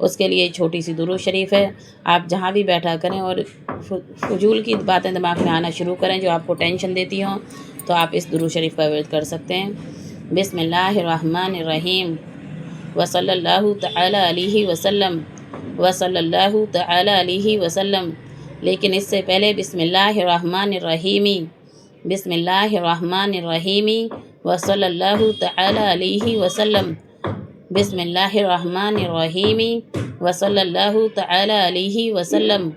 اس کے لیے چھوٹی سی درود شریف ہے، آپ جہاں بھی بیٹھا کریں اور فضول کی باتیں دماغ میں آنا شروع کریں جو آپ کو ٹینشن دیتی ہوں تو آپ اس درود شریف کا ورد کر سکتے ہیں۔ بسم اللہ الرحمن الرحیم وصلی اللہ تعالی علیہ وسلم وصلی اللہ تعالی علیہ وسلم۔ لیکن اس سے پہلے بسم اللہ الرحمن الرحیم، بسم اللہ الرحمن الرحیم وصلی اللہ تعالی علیہ وسلم، بسم اللہ الرحمن الرحیم وصلی اللہ تعالی علیہ وسلم۔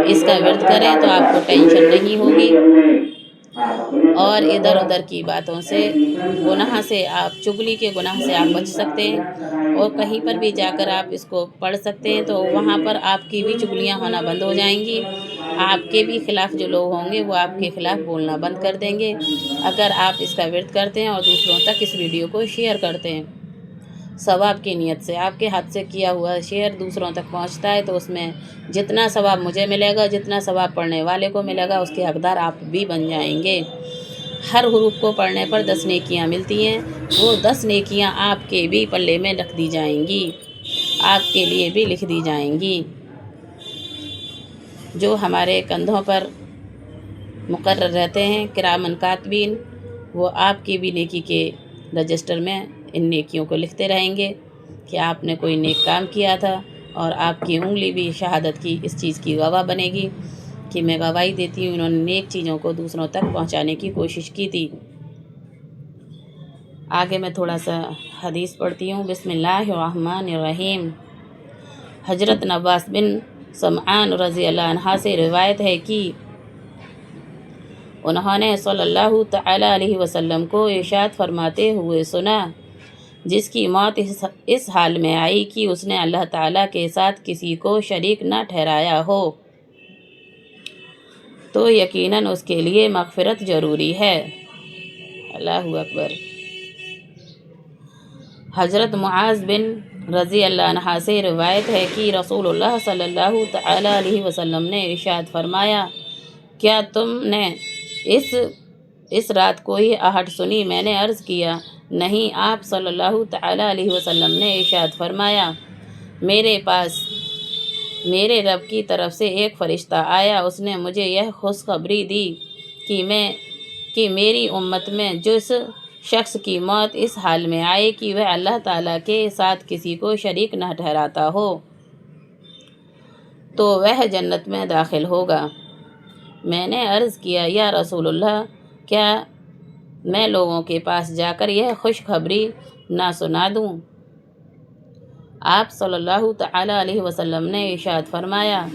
اس کا ورد کریں تو آپ کو ٹینشن نہیں ہوگی اور ادھر ادھر کی باتوں سے، گناہ سے، آپ چغلی کے گناہ سے آپ بچ سکتے ہیں، اور کہیں پر بھی جا کر آپ اس کو پڑھ سکتے ہیں تو وہاں پر آپ کی بھی چغلیاں ہونا بند ہو جائیں گی، آپ کے بھی خلاف جو لوگ ہوں گے وہ آپ کے خلاف بولنا بند کر دیں گے اگر آپ اس کا ورد کرتے ہیں اور دوسروں تک اس ویڈیو کو شیئر کرتے ہیں۔ ثواب کی نیت سے آپ کے ہاتھ سے کیا ہوا شیئر دوسروں تک پہنچتا ہے تو اس میں جتنا ثواب مجھے ملے گا، جتنا ثواب پڑھنے والے کو ملے گا، اس کے حقدار آپ بھی بن جائیں گے۔ ہر حروف کو پڑھنے پر 10 نیکیاں ملتی ہیں، وہ 10 نیکیاں آپ کے بھی پلے میں لکھ دی جائیں گی، آپ کے لیے بھی لکھ دی جائیں گی۔ جو ہمارے کندھوں پر مقرر رہتے ہیں کرامن کاتبین، وہ آپ کی بھی نیکی کے رجسٹر میں ان نیکیوں کو لکھتے رہیں گے کہ آپ نے کوئی نیک کام کیا تھا، اور آپ کی انگلی بھی شہادت کی اس چیز کی گواہ بنے گی کہ میں گواہی دیتی ہوں انہوں نے نیک چیزوں کو دوسروں تک پہنچانے کی کوشش کی تھی۔ آگے میں تھوڑا سا حدیث پڑھتی ہوں۔ بسم اللہ الرحمن الرحیم۔ حضرت نواس بن سمعان رضی اللہ عنہ سے روایت ہے کہ انہوں نے صلی اللہ تعالی علیہ وسلم کو ارشاد فرماتے ہوئے سنا، جس کی موت اس حال میں آئی کہ اس نے اللہ تعالیٰ کے ساتھ کسی کو شریک نہ ٹھہرایا ہو تو یقیناً اس کے لیے مغفرت ضروری ہے۔ اللہ اکبر۔ حضرت معاذ بن رضی اللہ عنہ سے روایت ہے کہ رسول اللہ صلی اللہ تعالی علیہ وسلم نے ارشاد فرمایا، کیا تم نے اس رات کوئی آہٹ سنی؟ میں نے عرض کیا، نہیں۔ آپ صلی اللہ تعالی علیہ وسلم نے ارشاد فرمایا، میرے پاس میرے رب کی طرف سے ایک فرشتہ آیا، اس نے مجھے یہ خوشخبری دی کہ میری امت میں جس شخص کی موت اس حال میں آئے کہ وہ اللہ تعالیٰ کے ساتھ کسی کو شریک نہ ٹھہراتا ہو تو وہ جنت میں داخل ہوگا۔ میں نے عرض کیا، یا رسول اللہ، کیا میں لوگوں کے پاس جا کر یہ خوشخبری نہ سنا دوں؟ آپ صلی اللہ تعالی علیہ وسلم نے ارشاد فرمایا،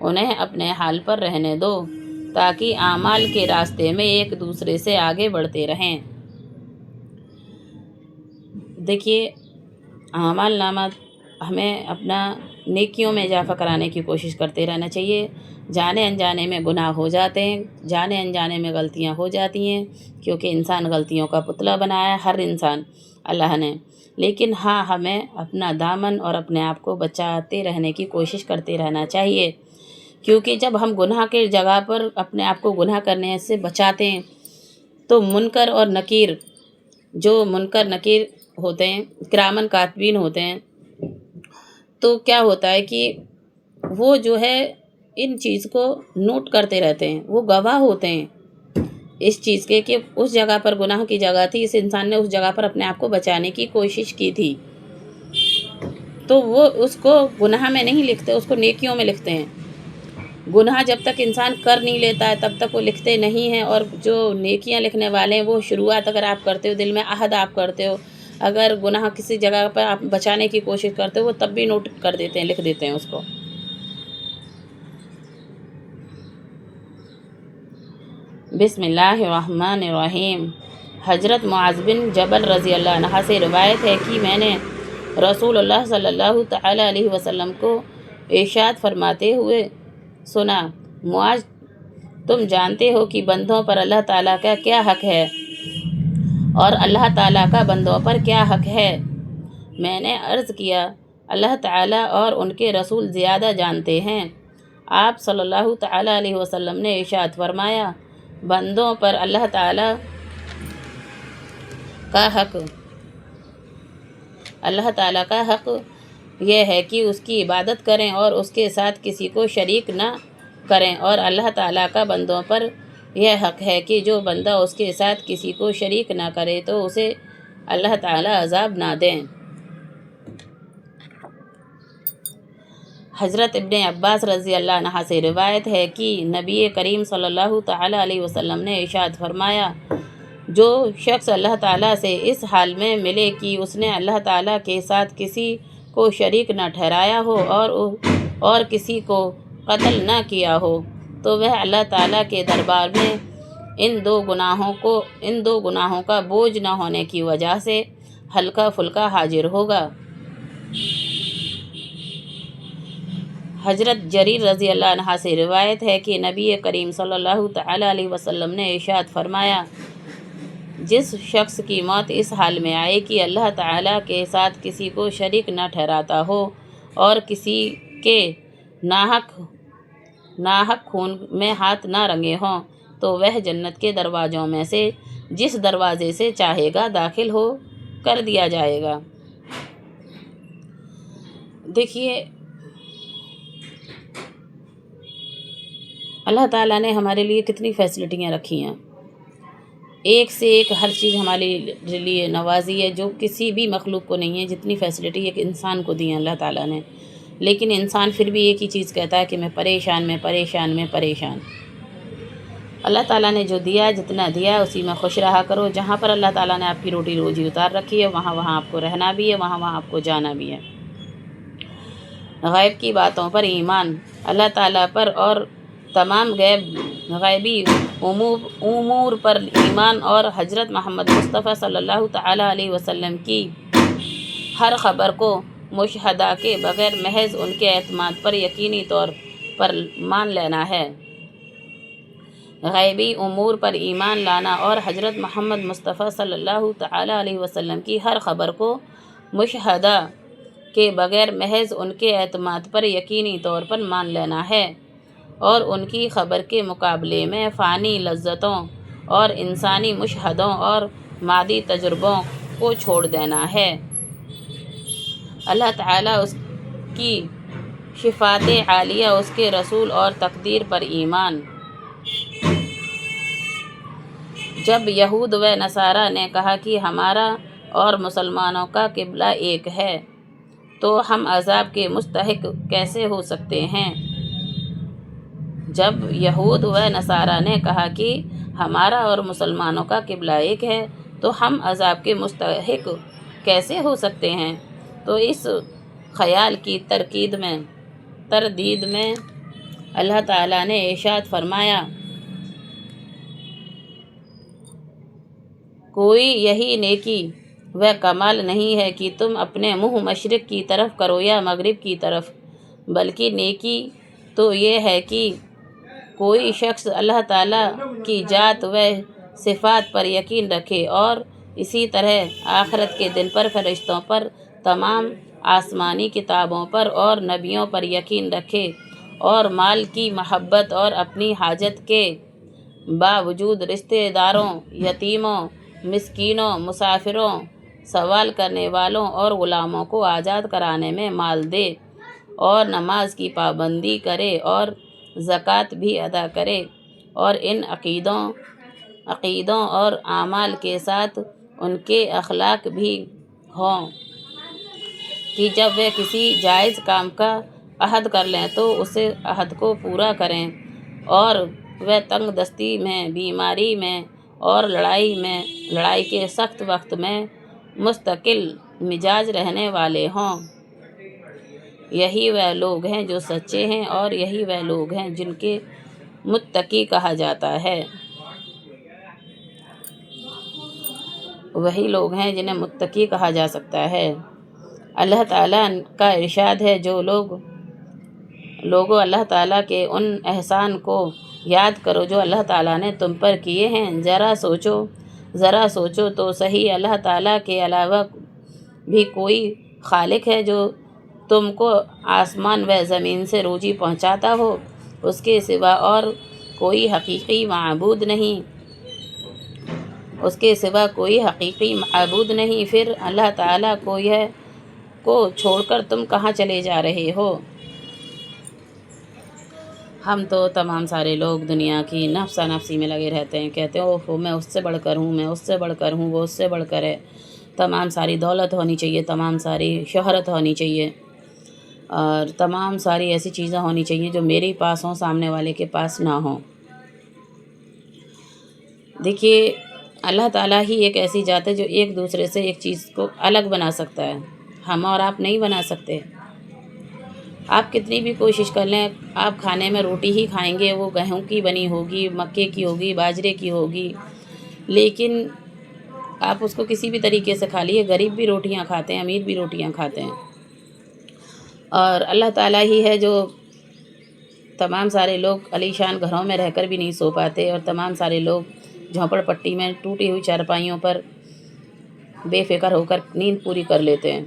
انہیں اپنے حال پر رہنے دو تاکہ اعمال کے راستے میں ایک دوسرے سے آگے بڑھتے رہیں۔ دیکھیے، اعمال نامہ ہمیں اپنا نیکیوں میں اضافہ کرانے کی کوشش کرتے رہنا چاہیے۔ جانے انجانے میں گناہ ہو جاتے ہیں، جانے انجانے میں غلطیاں ہو جاتی ہیں، کیونکہ انسان غلطیوں کا پتلا بنایا ہے ہر انسان اللہ نے، لیکن ہاں ہمیں اپنا دامن اور اپنے آپ کو بچاتے رہنے کی کوشش کرتے رہنا چاہیے، کیونکہ جب ہم گناہ کے جگہ پر اپنے آپ کو گناہ کرنے سے بچاتے ہیں تو منکر اور نکیر، جو منکر نکیر ہوتے ہیں، کرامن کاتبین ہوتے ہیں، تو کیا ہوتا ہے کہ وہ جو ہے ان چیز کو نوٹ کرتے رہتے ہیں، وہ گواہ ہوتے ہیں اس چیز کے کہ اس جگہ پر گناہ کی جگہ تھی، اس انسان نے اس جگہ پر اپنے آپ کو بچانے کی کوشش کی تھی، تو وہ اس کو گناہ میں نہیں لکھتے، اس کو نیکیوں میں لکھتے ہیں۔ گناہ جب تک انسان کر نہیں لیتا ہے تب تک وہ لکھتے نہیں ہیں، اور جو نیکیاں لکھنے والے ہیں وہ شروعات اگر آپ کرتے ہو، دل میں عہد آپ کرتے ہو، اگر گناہ کسی جگہ پر آپ بچانے کی کوشش کرتے ہو وہ تب بھی نوٹ کر دیتے ہیں، لکھ دیتے ہیں اس کو۔ بسم اللہ الرحمن الرحیم۔ حضرت معاذ بن جبل رضی اللہ عنہ سے روایت ہے کہ میں نے رسول اللہ صلی اللہ تعالی علیہ وسلم کو ارشاد فرماتے ہوئے سنا، معاذ، تم جانتے ہو کہ بندوں پر اللہ تعالیٰ کا کیا حق ہے اور اللہ تعالیٰ کا بندوں پر کیا حق ہے؟ میں نے عرض کیا، اللہ تعالیٰ اور ان کے رسول زیادہ جانتے ہیں۔ آپ صلی اللہ تعالیٰ علیہ وسلم نے ارشاد فرمایا، بندوں پر اللہ تعالیٰ کا حق یہ ہے کہ اس کی عبادت کریں اور اس کے ساتھ کسی کو شریک نہ کریں، اور اللہ تعالیٰ کا بندوں پر یہ حق ہے کہ جو بندہ اس کے ساتھ کسی کو شریک نہ کرے تو اسے اللہ تعالیٰ عذاب نہ دیں۔ حضرت ابن عباس رضی اللہ عنہ سے روایت ہے کہ نبی کریم صلی اللہ تعالیٰ علیہ وسلم نے ارشاد فرمایا، جو شخص اللہ تعالیٰ سے اس حال میں ملے کہ اس نے اللہ تعالیٰ کے ساتھ کسی کو شریک نہ ٹھہرایا ہو اور کسی کو قتل نہ کیا ہو، تو وہ اللہ تعالیٰ کے دربار میں ان دو گناہوں کا بوجھ نہ ہونے کی وجہ سے ہلکا پھلکا حاضر ہوگا۔ حضرت جریر رضی اللہ عنہ سے روایت ہے کہ نبی کریم صلی اللہ تعالیٰ علیہ وسلم نے ارشاد فرمایا، جس شخص کی موت اس حال میں آئے کہ اللہ تعالیٰ کے ساتھ کسی کو شریک نہ ٹھہراتا ہو اور کسی کے ناحق خون میں ہاتھ نہ رنگے ہوں، تو وہ جنت کے دروازوں میں سے جس دروازے سے چاہے گا داخل ہو کر دیا جائے گا۔ دیکھیے، اللہ تعالیٰ نے ہمارے لیے کتنی فیسلٹیاں رکھی ہیں، ایک سے ایک ہر چیز ہمارے لیے نوازی ہے، جو کسی بھی مخلوق کو نہیں ہے، جتنی فیسلٹی ایک انسان کو دی ہے اللہ تعالیٰ نے۔ لیکن انسان پھر بھی ایک ہی چیز کہتا ہے کہ میں پریشان۔ اللہ تعالیٰ نے جو دیا، جتنا دیا اسی میں خوش رہا کرو۔ جہاں پر اللہ تعالیٰ نے آپ کی روٹی روزی اتار رکھی ہے، وہاں آپ کو رہنا بھی ہے، وہاں آپ کو جانا بھی ہے۔ غیب کی باتوں پر ایمان، اللہ تعالیٰ پر اور تمام غیبی امور پر ایمان، اور حضرت محمد مصطفیٰ صلی اللہ تعالیٰ علیہ وسلم کی ہر خبر کو مشاہدہ کے بغیر محض ان کے اعتماد پر یقینی طور پر مان لینا ہے۔ غیبی امور پر ایمان لانا اور حضرت محمد مصطفیٰ صلی اللہ تعالیٰ علیہ وسلم کی ہر خبر کو مشاہدہ کے بغیر محض ان کے اعتماد پر یقینی طور پر مان لینا ہے، اور ان کی خبر کے مقابلے میں فانی لذتوں اور انسانی مشاہدوں اور مادی تجربوں کو چھوڑ دینا ہے۔ اللہ تعالیٰ، اس کی صفات عالیہ، اس کے رسول اور تقدیر پر ایمان۔ جب یہود و نصارہ نے کہا کہ ہمارا اور مسلمانوں کا قبلہ ایک ہے، تو ہم عذاب کے مستحق کیسے ہو سکتے ہیں؟ جب یہود و نصارہ نے کہا کہ ہمارا اور مسلمانوں کا قبلہ ایک ہے، تو ہم عذاب کے مستحق کیسے ہو سکتے ہیں؟ تو اس خیال کی تردید میں اللہ تعالیٰ نے ارشاد فرمایا، کوئی یہی نیکی و کمال نہیں ہے کہ تم اپنے منہ مشرق کی طرف کرو یا مغرب کی طرف، بلکہ نیکی تو یہ ہے کہ کوئی شخص اللہ تعالیٰ کی ذات و صفات پر یقین رکھے، اور اسی طرح آخرت کے دن پر، فرشتوں پر، تمام آسمانی کتابوں پر اور نبیوں پر یقین رکھے، اور مال کی محبت اور اپنی حاجت کے باوجود رشتہ داروں، یتیموں، مسکینوں، مسافروں، سوال کرنے والوں اور غلاموں کو آزاد کرانے میں مال دے، اور نماز کی پابندی کرے اور زکوٰۃ بھی ادا کرے، اور ان عقیدوں اور اعمال کے ساتھ ان کے اخلاق بھی ہوں کہ جب وہ کسی جائز کام کا عہد کر لیں تو اس عہد کو پورا کریں، اور وہ تنگ دستی میں، بیماری میں اور لڑائی کے سخت وقت میں مستقل مزاج رہنے والے ہوں۔ یہی وہ لوگ ہیں جو سچے ہیں، اور یہی وہ لوگ ہیں جن کے متقی کہا جاتا ہے۔ وہی لوگ ہیں جنہیں متقی کہا جا سکتا ہے۔ اللہ تعالیٰ کا ارشاد ہے، جو لوگوں اللہ تعالیٰ کے ان احسان کو یاد کرو جو اللہ تعالیٰ نے تم پر کیے ہیں۔ ذرا سوچو تو صحیح، اللہ تعالیٰ کے علاوہ بھی کوئی خالق ہے جو تم کو آسمان و زمین سے روزی پہنچاتا ہو؟ اس کے سوا اور کوئی حقیقی معبود نہیں۔ پھر اللہ تعالیٰ کو یہ کو چھوڑ کر تم کہاں چلے جا رہے ہو؟ ہم تو تمام سارے لوگ دنیا کی نفسا نفسی میں لگے رہتے ہیں، کہتے ہیں اوہ میں اس سے بڑھ کر ہوں، میں اس سے بڑھ کر ہوں، وہ اس سے بڑھ کر ہے۔ تمام ساری دولت ہونی چاہیے، تمام ساری شہرت ہونی چاہیے، اور تمام ساری ایسی چیزیں ہونی چاہیے جو میرے پاس ہوں، سامنے والے کے پاس نہ ہوں۔ دیکھیے اللہ تعالیٰ ہی ایک ایسی ذات ہے جو ایک دوسرے سے ایک چیز کو الگ بنا سکتا ہے، ہم اور آپ نہیں بنا سکتے۔ آپ کتنی بھی کوشش کر لیں، آپ کھانے میں روٹی ہی کھائیں گے، وہ گیہوں کی بنی ہوگی، مکے کی ہوگی، باجرے کی ہوگی، لیکن آپ اس کو کسی بھی طریقے سے کھا لیے، غریب بھی روٹیاں کھاتے ہیں، امیر بھی روٹیاں کھاتے ہیں۔ اور اللہ تعالیٰ ہی ہے جو تمام سارے لوگ علی شان گھروں میں رہ کر بھی نہیں سو پاتے، اور تمام سارے لوگ جھونپڑ پٹی میں ٹوٹی ہوئی چارپائیوں پر بے فکر ہو کر نیند پوری کر لیتے ہیں،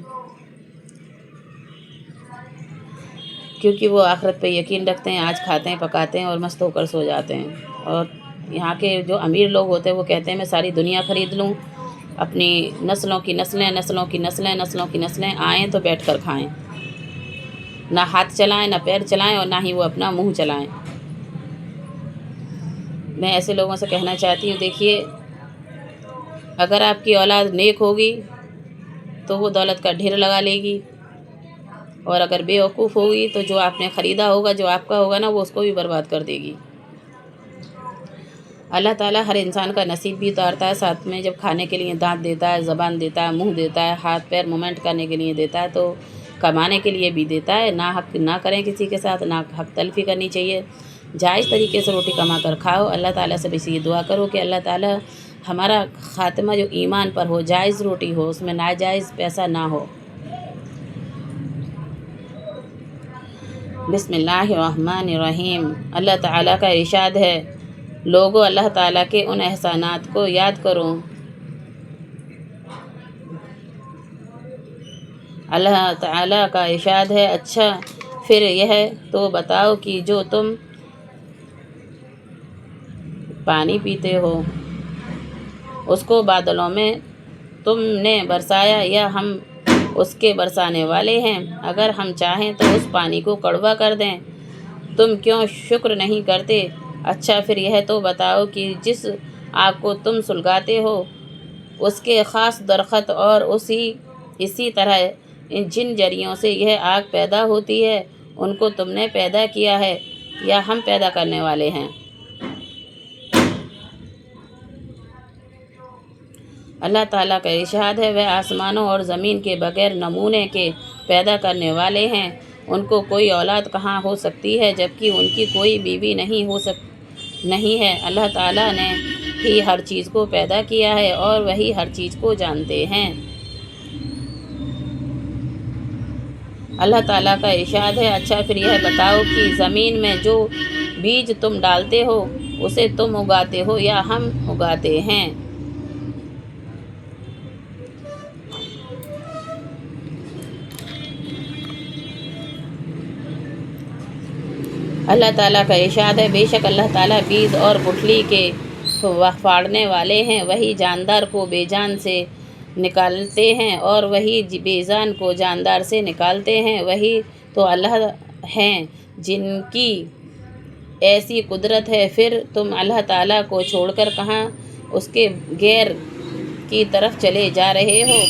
کیونکہ وہ آخرت پہ یقین رکھتے ہیں، آج کھاتے ہیں، پکاتے ہیں اور مست ہو کر سو جاتے ہیں۔ اور یہاں کے جو امیر لوگ ہوتے ہیں وہ کہتے ہیں میں ساری دنیا خرید لوں، اپنی نسلوں کی نسلیں، نسلوں کی نسلیں، نسلوں کی نسلیں آئیں تو بیٹھ کر کھائیں، نہ ہاتھ چلائیں، نہ پیر چلائیں، اور نہ ہی وہ اپنا منہ چلائیں۔ میں ایسے لوگوں سے کہنا چاہتی ہوں، دیکھیے اگر آپ کی اولاد نیک ہوگی تو وہ دولت کا ڈھیر لگا لے گی، اور اگر بے وقوف ہوگی تو جو آپ نے خریدا ہوگا، جو آپ کا ہوگا نا، وہ اس کو بھی برباد کر دے گی۔ اللہ تعالیٰ ہر انسان کا نصیب بھی اتارتا ہے، ساتھ میں جب کھانے کے لیے دانت دیتا ہے، زبان دیتا ہے، منہ دیتا ہے، ہاتھ پیر مومنٹ کرنے کے لیے دیتا ہے، تو کمانے کے لیے بھی دیتا ہے۔ نہ حق نہ کریں کسی کے ساتھ، نہ حق تلفی کرنی چاہیے، جائز طریقے سے روٹی کما کر کھاؤ۔ اللہ تعالیٰ سے بس یہ دعا کرو کہ اللہ تعالیٰ ہمارا خاتمہ جو ایمان پر ہو، جائز روٹی ہو، اس میں ناجائز پیسہ نہ ہو۔ بسم اللہ الرحمن الرحیم۔ اللہ تعالیٰ کا ارشاد ہے، لوگو اللہ تعالیٰ کے ان احسانات کو یاد کرو۔ اللہ تعالیٰ کا ارشاد ہے، اچھا پھر یہ تو بتاؤ کہ جو تم پانی پیتے ہو اس کو بادلوں میں تم نے برسایا یا ہم اس کے برسانے والے ہیں؟ اگر ہم چاہیں تو اس پانی کو کڑوا کر دیں، تم کیوں شکر نہیں کرتے؟ اچھا پھر یہ تو بتاؤ کہ جس آگ کو تم سلگاتے ہو اس کے خاص درخت اور اسی طرح جن جریوں سے یہ آگ پیدا ہوتی ہے ان کو تم نے پیدا کیا ہے یا ہم پیدا کرنے والے ہیں؟ اللہ تعالیٰ کا ارشاد ہے، وہ آسمانوں اور زمین کے بغیر نمونے کے پیدا کرنے والے ہیں، ان کو کوئی اولاد کہاں ہو سکتی ہے جبکہ ان کی کوئی بیوی نہیں ہے۔ اللہ تعالیٰ نے ہی ہر چیز کو پیدا کیا ہے اور وہی ہر چیز کو جانتے ہیں۔ اللہ تعالیٰ کا ارشاد ہے، اچھا پھر یہ بتاؤ کہ زمین میں جو بیج تم ڈالتے ہو اسے تم اگاتے ہو یا ہم اگاتے ہیں؟ اللہ تعالیٰ کا ارشاد ہے، بے شک اللہ تعالیٰ بیج اور گٹھلی کے پھاڑنے والے ہیں، وہی جاندار کو بے جان سے نکالتے ہیں اور وہی بے جان کو جاندار سے نکالتے ہیں۔ وہی تو اللہ ہیں جن کی ایسی قدرت ہے، پھر تم اللہ تعالیٰ کو چھوڑ کر کہاں اس کے غیر کی طرف چلے جا رہے ہو؟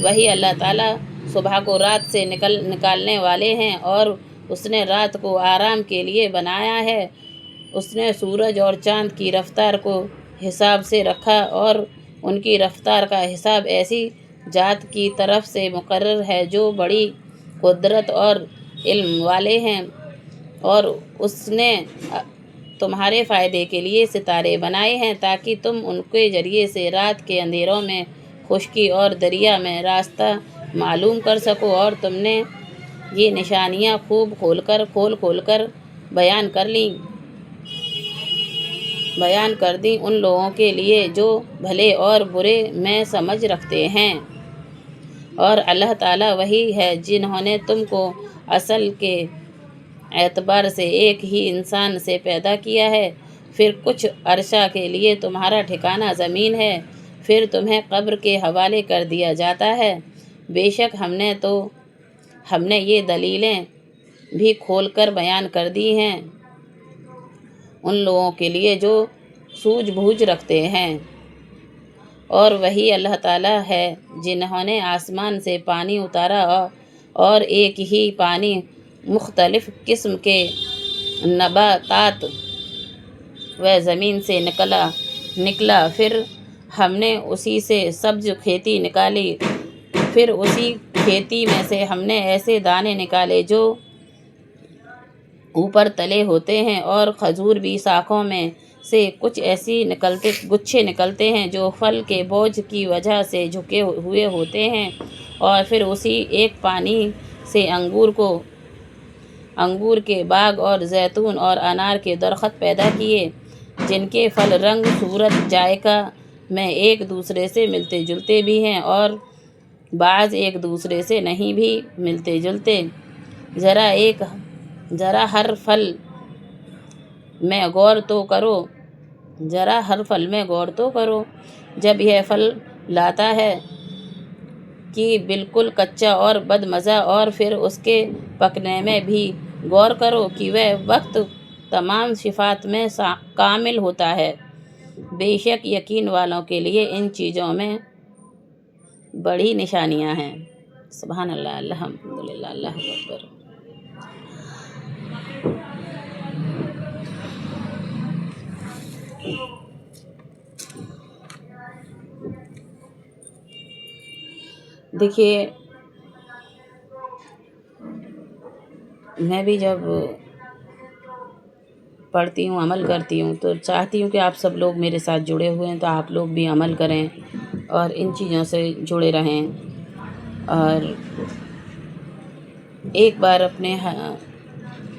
وہی اللہ تعالیٰ صبح کو رات سے نکالنے والے ہیں، اور اس نے رات کو آرام کے لیے بنایا ہے۔ اس نے سورج اور چاند کی رفتار کو حساب سے رکھا، اور ان کی رفتار کا حساب ایسی ذات کی طرف سے مقرر ہے جو بڑی قدرت اور علم والے ہیں۔ اور اس نے تمہارے فائدے کے لیے ستارے بنائے ہیں تاکہ تم ان کے ذریعے سے رات کے اندھیروں میں خشکی اور دریا میں راستہ معلوم کر سکو، اور تم نے یہ نشانیاں خوب کھول کھول کر بیان کر دیں ان لوگوں کے لیے جو بھلے اور برے میں سمجھ رکھتے ہیں۔ اور اللہ تعالیٰ وہی ہے جنہوں نے تم کو اصل کے اعتبار سے ایک ہی انسان سے پیدا کیا ہے، پھر کچھ عرصہ کے لیے تمہارا ٹھکانہ زمین ہے، پھر تمہیں قبر کے حوالے کر دیا جاتا ہے۔ بے شک ہم نے تو ہم نے یہ دلیلیں بھی کھول کر بیان کر دی ہیں ان لوگوں کے لیے جو سوجھ بوجھ رکھتے ہیں، اور وہی اللہ تعالیٰ ہے جنہوں نے آسمان سے پانی اتارا اور ایک ہی پانی مختلف قسم کے نباتات و زمین سے نکلا، پھر ہم نے اسی سے سبز کھیتی نکالی، پھر اسی کھیتی میں سے ہم نے ایسے دانے نکالے جو اوپر تلے ہوتے ہیں، اور کھجور بھی شاخوں میں سے کچھ ایسی گچھے نکلتے ہیں جو پھل کے بوجھ کی وجہ سے جھکے ہوئے ہوتے ہیں، اور پھر اسی ایک پانی سے انگور کے باغ اور زیتون اور انار کے درخت پیدا کیے، جن کے پھل رنگ، صورت، ذائقہ میں ایک دوسرے سے ملتے جلتے بھی ہیں اور بعض ایک دوسرے سے نہیں بھی ملتے جلتے۔ ذرا ہر پھل میں غور تو کرو، جب یہ پھل لاتا ہے کہ بالکل کچا اور بد مزہ، اور پھر اس کے پکنے میں بھی غور کرو کہ وہ وقت تمام صفات میں کامل ہوتا ہے۔ بے شک یقین والوں کے لیے ان چیزوں میں بڑی نشانیاں ہیں۔ سبحان اللہ، الحمدللہ، اللہ اکبر۔ دیکھیے، میں بھی جب پڑھتی ہوں، عمل کرتی ہوں، تو چاہتی ہوں کہ آپ سب لوگ میرے ساتھ جڑے ہوئے ہیں تو آپ لوگ بھی عمل کریں اور ان چیزوں سے جڑے رہیں۔ اور ایک بار اپنے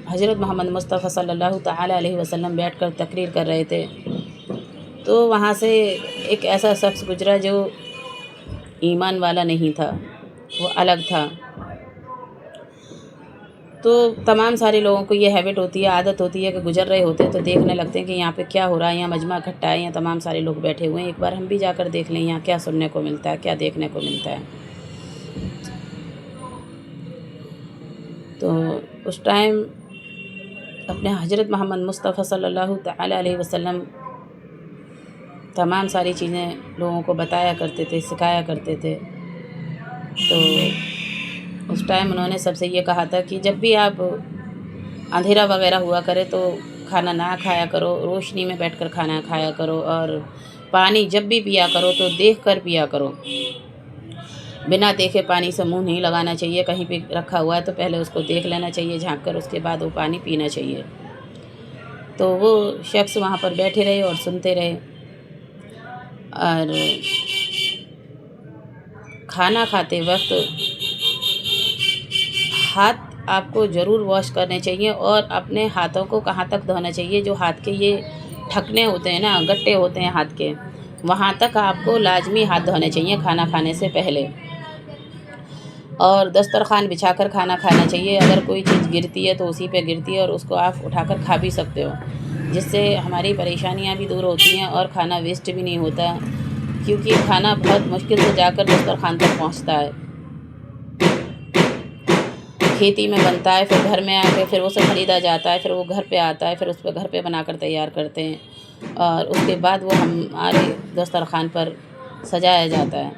حضرت محمد مصطفیٰ صلی اللہ تعالیٰ علیہ وسلم بیٹھ کر تقریر کر رہے تھے، تو وہاں سے ایک ایسا شخص گزرا جو ایمان والا نہیں تھا، وہ الگ تھا۔ تو تمام سارے لوگوں کو یہ ہیبٹ ہوتی ہے، عادت ہوتی ہے کہ گزر رہے ہوتے ہیں تو دیکھنے لگتے ہیں کہ یہاں پہ کیا ہو رہا ہے، یہاں مجمع اکٹھا ہے، یہاں تمام سارے لوگ بیٹھے ہوئے ہیں، ایک بار ہم بھی جا کر دیکھ لیں یہاں کیا سننے کو ملتا ہے، کیا دیکھنے کو ملتا ہے۔ تو اس ٹائم اپنے حضرت محمد مصطفیٰ صلی اللہ تعالیٰ علیہ وسلم تمام ساری چیزیں لوگوں کو بتایا کرتے تھے، سکھایا کرتے تھے۔ تو اس ٹائم انہوں نے سب سے یہ کہا تھا کہ جب بھی آپ اندھیرا وغیرہ ہوا کرے تو کھانا نہ کھایا کرو، روشنی میں بیٹھ کر کھانا کھایا کرو، اور پانی جب بھی پیا کرو تو دیکھ کر پیا کرو، بنا دیکھے پانی سے منہ نہیں لگانا چاہیے، کہیں پہ رکھا ہوا ہے تو پہلے اس کو دیکھ لینا چاہیے جھانک کر، اس کے بعد وہ پانی پینا چاہیے۔ تو وہ شخص وہاں پر بیٹھے رہے اور سنتے رہے، اور کھانا کھاتے وقت ہاتھ آپ کو ضرور واش کرنے چاہیے، اور اپنے ہاتھوں کو کہاں تک دھونا چاہیے، جو ہاتھ کے یہ ٹھکنے ہوتے ہیں نا، گٹے ہوتے ہیں ہاتھ کے، وہاں تک آپ کو لازمی ہاتھ دھونے چاہیے کھانا کھانے سے پہلے۔ اور دسترخوان بچھا کر کھانا کھانا چاہیے، اگر کوئی چیز گرتی ہے تو اسی پہ گرتی ہے اور اس کو آپ اٹھا کر کھا بھی سکتے ہو، جس سے ہماری پریشانیاں بھی دور ہوتی ہیں اور کھانا ویسٹ بھی نہیں ہوتا، کیونکہ کھانا بہت مشکل سے جا کر دسترخوان تک پہنچتا ہے، کھیتی میں بنتا ہے، پھر گھر میں آ کے پھر اسے خریدا جاتا ہے، پھر وہ گھر پہ آتا ہے، پھر اس پہ گھر پہ بنا کر تیار کرتے ہیں، اور اس کے بعد وہ ہمارے دسترخوان پر سجایا جاتا ہے۔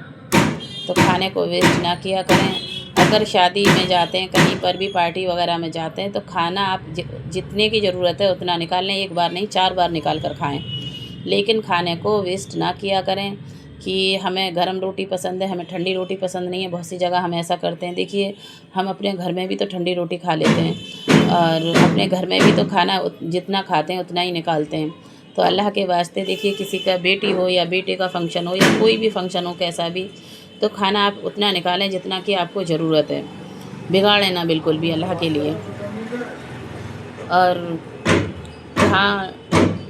تو کھانے کو ویسٹ نہ کیا کریں۔ اگر شادی میں جاتے ہیں، کہیں پر بھی پارٹی وغیرہ میں جاتے ہیں تو کھانا آپ جتنے کی ضرورت ہے اتنا نکال لیں، ایک بار نہیں 4 بار نکال کر کھائیں، لیکن کھانے کو ویسٹ نہ کیا کریں کہ ہمیں گرم روٹی پسند ہے، ہمیں ٹھنڈی روٹی پسند نہیں ہے، بہت سی جگہ ہم ایسا کرتے ہیں۔ دیکھیے، ہم اپنے گھر میں بھی تو ٹھنڈی روٹی کھا لیتے ہیں، اور اپنے گھر میں بھی تو کھانا جتنا کھاتے ہیں اتنا ہی نکالتے ہیں۔ تو اللہ کے واسطے دیکھیے، کسی کا بیٹی ہو یا بیٹے کا فنکشن ہو یا کوئی بھی فنکشن ہو کیسا بھی، تو کھانا آپ اتنا نکالیں جتنا کہ آپ کو ضرورت ہے، بگاڑیں نہ بالکل بھی اللہ کے لیے۔ اور جہاں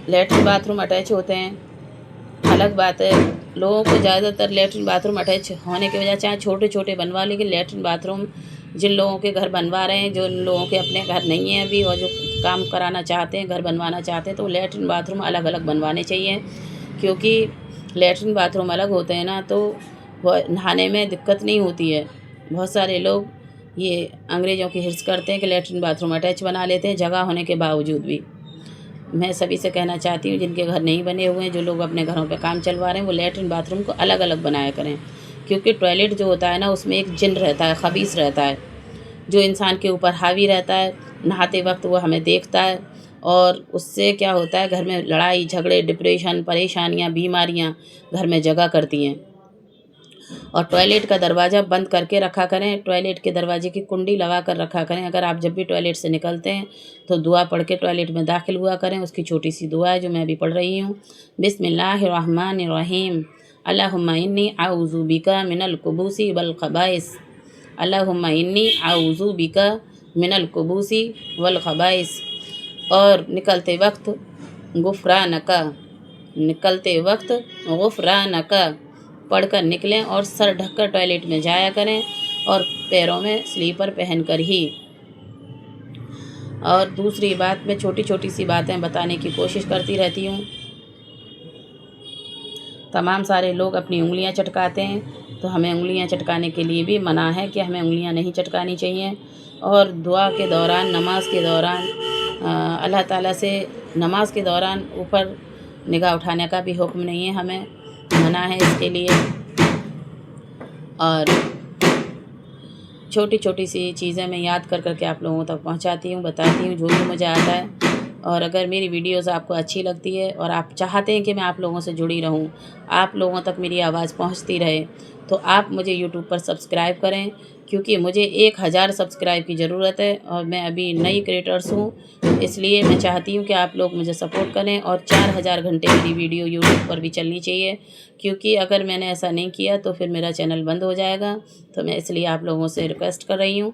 لیٹرن باتھ روم اٹیچ ہوتے ہیں الگ بات ہے، لوگوں کو زیادہ تر لیٹرن باتھ روم اٹیچ ہونے کی وجہ چاہے چھوٹے چھوٹے بنوا، لیکن لیٹرن باتھ روم جن لوگوں کے گھر بنوا رہے ہیں، جو لوگوں کے اپنے گھر نہیں ہیں ابھی اور جو کام کرانا چاہتے ہیں، گھر بنوانا چاہتے ہیں، تو لیٹرن باتھ روم الگ الگ بنوانے چاہیے، کیونکہ لیٹرن باتھ روم الگ ہوتے ہیں نا تو وہ نہانے میں دقت نہیں ہوتی ہے۔ بہت سارے لوگ یہ انگریزوں کی حرص کرتے ہیں کہ لیٹرن باتھ روم اٹیچ بنا لیتے ہیں جگہ ہونے کے باوجود بھی۔ میں سبھی سے کہنا چاہتی ہوں جن کے گھر نہیں بنے ہوئے ہیں، جو لوگ اپنے گھروں پہ کام چلوا رہے ہیں، وہ لیٹرن باتھ روم کو الگ الگ بنایا کریں، کیونکہ ٹوائلٹ جو ہوتا ہے نا اس میں ایک جن رہتا ہے، خبیث رہتا ہے، جو انسان کے اوپر حاوی رہتا ہے۔ نہاتے وقت وہ ہمیں دیکھتا ہے اور اس سے کیا ہوتا ہے، گھر میں لڑائی جھگڑے، ڈپریشن، پریشانیاں، بیماریاں گھر میں جگہ کرتی ہیں۔ اور ٹوائلٹ کا دروازہ بند کر کے رکھا کریں، ٹوائلٹ کے دروازے کی کنڈی لگا کر رکھا کریں۔ اگر آپ جب بھی ٹوائلٹ سے نکلتے ہیں تو دعا پڑھ کے ٹوائلٹ میں داخل ہوا کریں۔ اس کی چھوٹی سی دعا ہے جو میں ابھی پڑھ رہی ہوں۔ بسم اللہ الرحمن الرحیم، اللہم انی اعوذ بک من الخبث والخبائث، اللہم انی اعوذ بک من الخبث والخبائث۔ اور نکلتے وقت غفرانک پڑھ کر نکلیں اور سر ڈھک کر ٹوائلٹ میں جایا کریں اور پیروں میں سلیپر پہن کر ہی۔ اور دوسری بات، میں چھوٹی چھوٹی سی باتیں بتانے کی کوشش کرتی رہتی ہوں۔ تمام سارے لوگ اپنی انگلیاں چٹکاتے ہیں، تو ہمیں انگلیاں چٹکانے کے لیے بھی منع ہے کہ ہمیں انگلیاں نہیں چٹکانی چاہیے۔ اور دعا کے دوران، نماز کے دوران اللہ تعالیٰ سے نماز کے دوران اوپر نگاہ اٹھانے کا بھی حکم نہیں ہے، ہمیں منع ہے اس کے لیے۔ اور چھوٹی چھوٹی سی چیزیں میں یاد کر کر کے آپ لوگوں تک پہنچاتی ہوں، بتاتی ہوں جو بھی مجھے آتا ہے۔ اور اگر میری ویڈیوز آپ کو اچھی لگتی ہے اور آپ چاہتے ہیں کہ میں آپ لوگوں سے جڑی رہوں، آپ لوگوں تک میری آواز پہنچتی رہے، تو آپ مجھے یوٹیوب پر سبسکرائب کریں، کیونکہ مجھے 1000 سبسکرائب کی ضرورت ہے اور میں ابھی نئی کریٹرس ہوں۔ اس لیے میں چاہتی ہوں کہ آپ لوگ مجھے سپورٹ کریں اور 4000 گھنٹے میری ویڈیو یوٹیوب پر بھی چلنی چاہیے، کیونکہ اگر میں نے ایسا نہیں کیا تو پھر میرا چینل بند ہو جائے گا۔ تو میں اس لیے آپ لوگوں سے ریکویسٹ کر رہی ہوں۔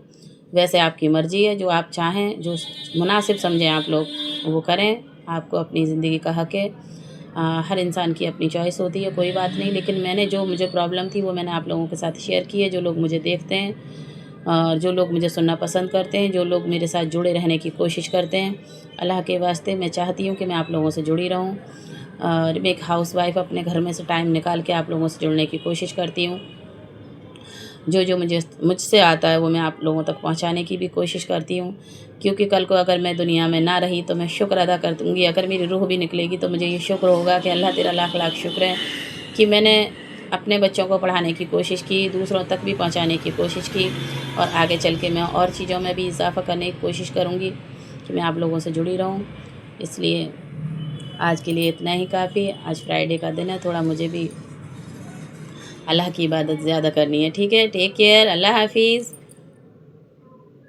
ویسے آپ کی مرضی ہے، جو آپ چاہیں، جو مناسب سمجھیں آپ لوگ وہ کریں۔ آپ کو اپنی زندگی کا حق ہے، ہر انسان کی اپنی چوائس ہوتی ہے، کوئی بات نہیں۔ لیکن میں نے جو مجھے پرابلم تھی وہ میں نے آپ لوگوں کے ساتھ شیئر کی ہے۔ جو لوگ مجھے دیکھتے ہیں اور جو لوگ مجھے سننا پسند کرتے ہیں، جو لوگ میرے ساتھ جڑے رہنے کی کوشش کرتے ہیں، اللہ کے واسطے میں چاہتی ہوں کہ میں آپ لوگوں سے جڑی رہوں۔ اور میں ایک ہاؤس وائف اپنے گھر میں سے ٹائم نکال کے آپ لوگوں سے جڑنے کی کوشش کرتی ہوں۔ جو مجھ سے آتا ہے وہ میں آپ لوگوں تک پہنچانے کی بھی کوشش کرتی ہوں، کیونکہ کل کو اگر میں دنیا میں نہ رہی تو میں شکر ادا کر دوں گی۔ اگر میری روح بھی نکلے گی تو مجھے یہ شکر ہوگا کہ اللہ تیرا لاکھ لاکھ شکر ہے کہ میں نے اپنے بچوں کو پڑھانے کی کوشش کی، دوسروں تک بھی پہنچانے کی کوشش کی، اور آگے چل کے میں اور چیزوں میں بھی اضافہ کرنے کی کوشش کروں گی کہ میں آپ لوگوں سے جڑی رہوں۔ اس لیے آج کے لیے اتنا ہی کافی ہے۔ آج فرائیڈے کا دن ہے، تھوڑا مجھے بھی اللہ کی عبادت زیادہ کرنی ہے، ٹھیک ہے؟ ٹیک کیئر، اللہ حافظ۔